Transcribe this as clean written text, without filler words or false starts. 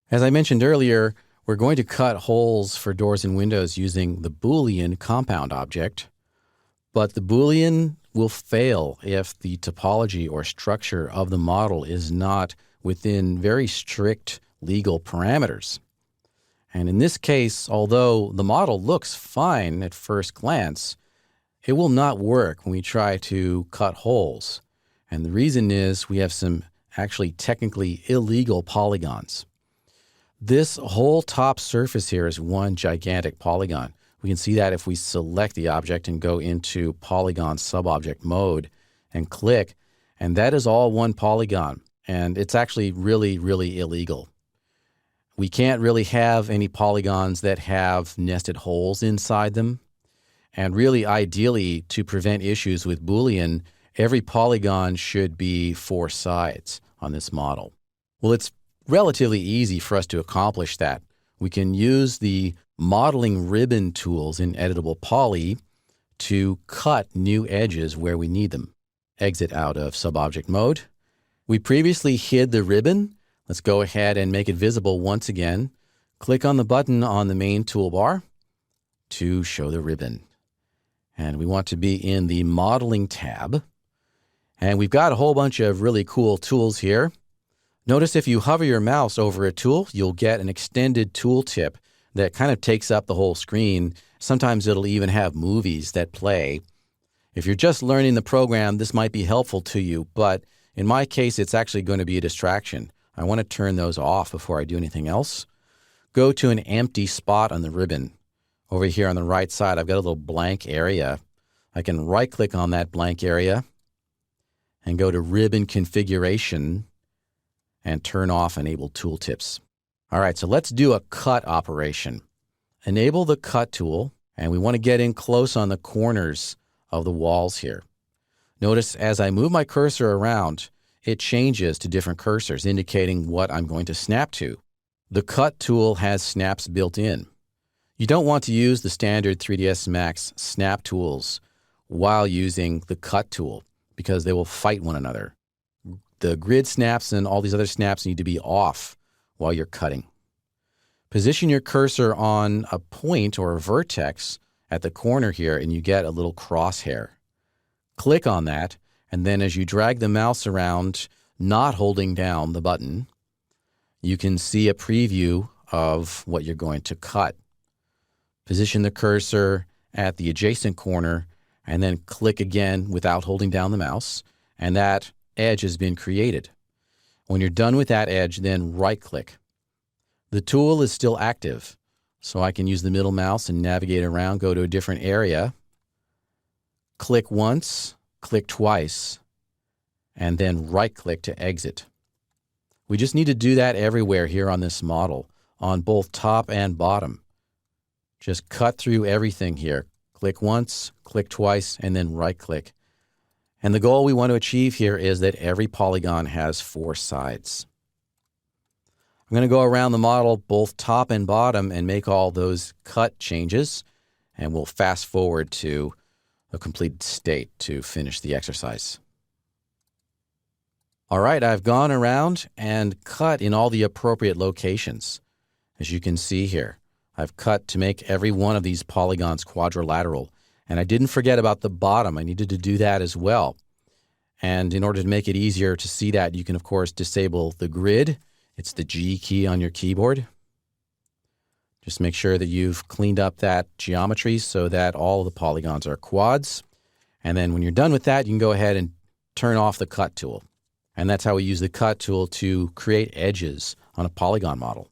As I mentioned earlier, we're going to cut holes for doors and windows using the Boolean compound object, but the Boolean will fail if the topology or structure of the model is not within very strict legal parameters. And in this case, although the model looks fine at first glance, it will not work when we try to cut holes. And the reason is we have some actually technically illegal polygons. This whole top surface here is one gigantic polygon. We can see that if we select the object and go into polygon subobject mode and click, and that is all one polygon. And it's actually really, really illegal. We can't really have any polygons that have nested holes inside them. And really, ideally, to prevent issues with Boolean, every polygon should be 4 sides on this model. Well, it's relatively easy for us to accomplish that. We can use the modeling ribbon tools in Editable Poly to cut new edges where we need them. Exit out of subobject mode. We previously hid the ribbon. Let's go ahead and make it visible once again. Click on the button on the main toolbar to show the ribbon. And we want to be in the Modeling tab. And we've got a whole bunch of really cool tools here. Notice if you hover your mouse over a tool, you'll get an extended tooltip that kind of takes up the whole screen. Sometimes it'll even have movies that play. If you're just learning the program, this might be helpful to you, but in my case, it's actually going to be a distraction. I want to turn those off before I do anything else. Go to an empty spot on the ribbon. Over here on the right side, I've got a little blank area. I can right-click on that blank area and go to Ribbon Configuration and turn off Enable Tooltips. All right, so let's do a cut operation. Enable the Cut tool, and we want to get in close on the corners of the walls here. Notice as I move my cursor around, it changes to different cursors, indicating what I'm going to snap to. The Cut tool has snaps built in. You don't want to use the standard 3ds Max snap tools while using the Cut tool because they will fight one another. The grid snaps and all these other snaps need to be off while you're cutting. Position your cursor on a point or a vertex at the corner here and you get a little crosshair. Click on that, and then as you drag the mouse around, not holding down the button, you can see a preview of what you're going to cut. Position the cursor at the adjacent corner and then click again without holding down the mouse, and that edge has been created. When you're done with that edge, then right-click. The tool is still active, so I can use the middle mouse and navigate around, go to a different area, click once, click twice, and then right-click to exit. We just need to do that everywhere here on this model, on both top and bottom. Just cut through everything here. Click once, click twice, and then right-click. And the goal we want to achieve here is that every polygon has 4 sides. I'm going to go around the model both top and bottom and make all those cut changes, and we'll fast forward to a completed state to finish the exercise. All right, I've gone around and cut in all the appropriate locations. As you can see here, I've cut to make every one of these polygons quadrilateral. And I didn't forget about the bottom. I needed to do that as well. And in order to make it easier to see that, you can, of course, disable the grid. It's the G key on your keyboard. Just make sure that you've cleaned up that geometry so that all of the polygons are quads. And then when you're done with that, you can go ahead and turn off the Cut tool. And that's how we use the Cut tool to create edges on a polygon model.